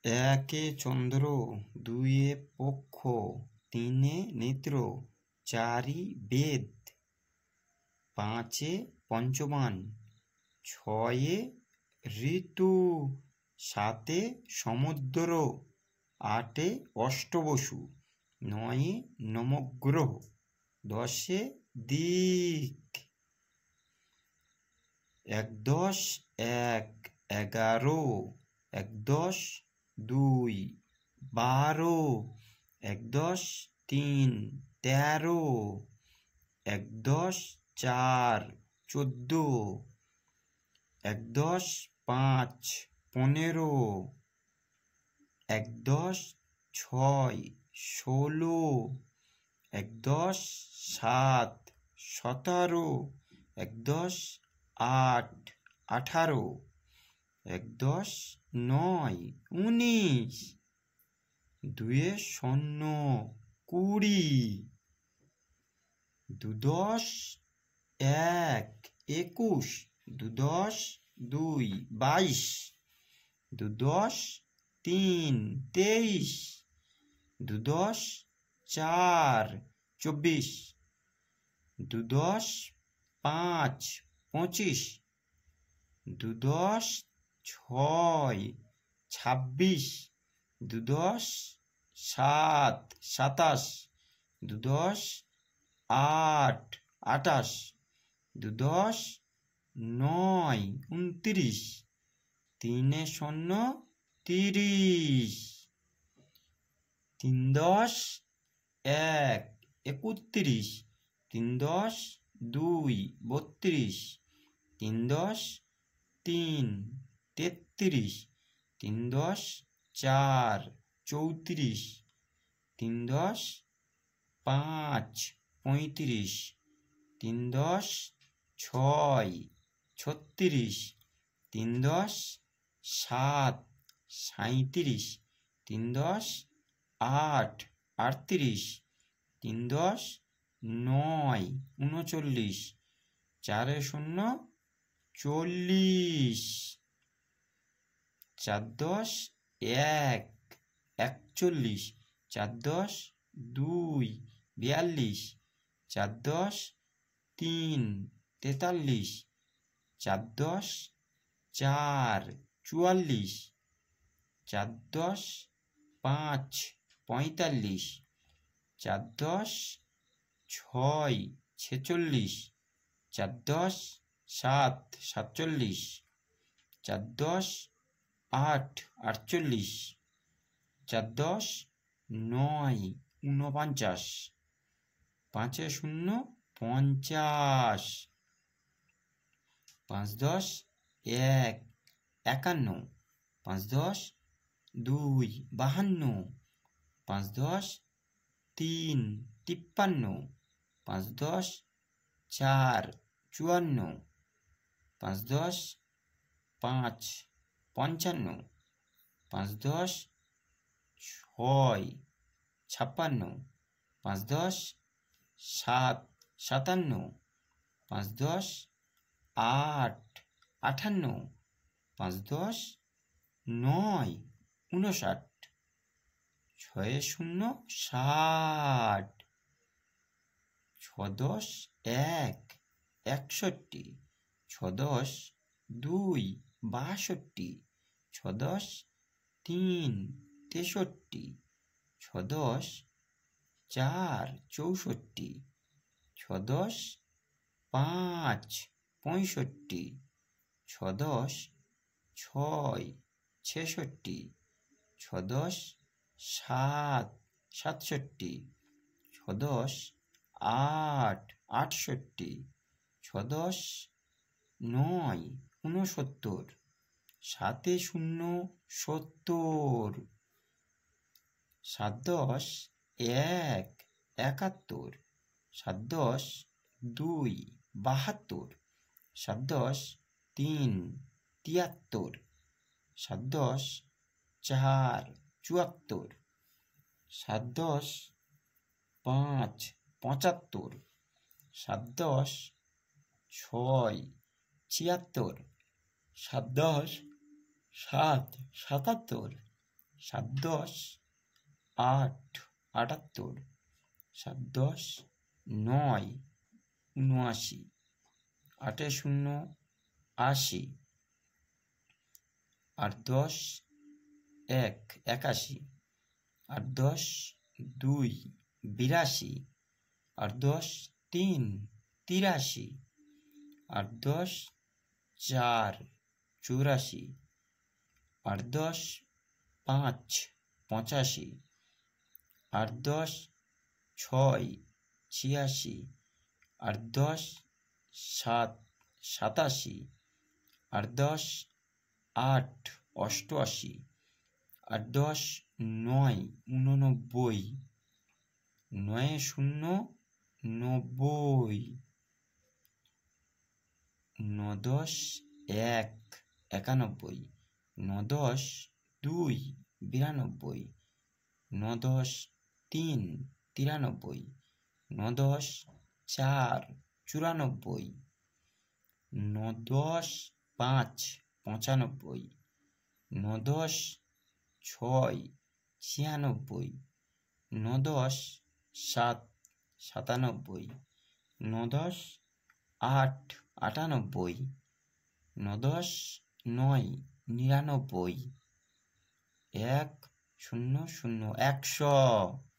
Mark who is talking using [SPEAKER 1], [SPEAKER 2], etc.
[SPEAKER 1] একে চন্দ্র, দুইয়ে পক্ষ, তিনে নেত্র, চারি বেদ, পাঁচে পঞ্চবান, ছয়ে ঋতু, সাতে সমুদ্র, আটে অষ্টবসু, নয়ে নবগ্রহ, দশে দিক। এক দশ এক, 11, এক দশ দুই, 12, এক দশ তিন, 13, এক দশ চার, 14, এক দশ পাঁচ, 15, এক দশ ছয়, 16, এক দশ সাত, 17, এক দশ আট, 18, এক দশ নয়, 19, দুয়ে শূন্য, 20, দু দশ এক, 21, দু দশ দুই, 22, দু দশ তিন, 23, দু দশ চার, 24, দু দশ পাঁচ, 25, দু দশ ছয়, 26, দু দশ সাত, 27, দু দশ আট, 28, দু দশ নয়, 29, তিনে শূন্য, 30, তিন দশ এক, 31, তিন দশ দুই, 32, তিন দশ তিন, 33, তিন দশ চার, 34, তিন দশ পাঁচ, 35, তিন দশ ছয়, 36, তিন দশ সাত, 37, তিন দশ আট, 38, তিন দশ নয়, 39, চারে শূন্য, 40, চার দশ এক, 41, চার দশ দুই, 42, চার দশ তিন, 43, চার দশ চার, 44, চার দশ পাঁচ, 45, চার দশ ছয়, 46, চার দশ সাত, 47, চার দশ আট, 48, চার দশ নয়, 49, পাঁচে শূন্য, 50, পাঁচ দশ এক, 51, পাঁচ দশ দুই, 52, পাঁচ দশ তিন, 53, পাঁচ দশ চার, 54, পাঁচ দশ পাঁচ, 55, পাঁচ দশ ছয়, 56, পাঁচ দশ সাত, 57, পাঁচ দশ আট, 58, পাঁচ দশ নয়, 59, ছয়ে শূন্য, 60, ছ দশ এক, 61, ছ দশ দুই, 62, ছ দশ তিন, 63, ছ দশ চার, 64, ছ দশ পাঁচ, 65, ছ দশ ছয়, 66, ছ দশ সাত, 67, ছ দশ আট, 68, ছ দশ নয়, 69, সাতে শূন্য, 70, সাত দশ এক, 71, সাত দশ দুই, 72, সাত দশ তিন, 73, সাত দশ চার, 74, সাত দশ পাঁচ, 75, সাত দশ ছয়, 76, সাত দশ সাত, 77, সাত দশ আট, 78, সাত দশ নয়, 79, 8 শূন্য 80, 8 10 1, 81, 8 10 2, 82, 8 10 3, 83, 8 10 4, 84, 8 10 5, 85, 8 10 6, 86, 8 10 7, 87, 8 10 8, 88, 8 10 9, 89, 9 শূন্য 90, 9 10 1, 91, 9 10 2, 92, 9 10 3, 93, 9 10 4, 94, 9 10 5, 95, 9 10 6, 96, 9 10 7, 97, 9 10 8, 98, 9 10 9, 99, 1 0 0, 100।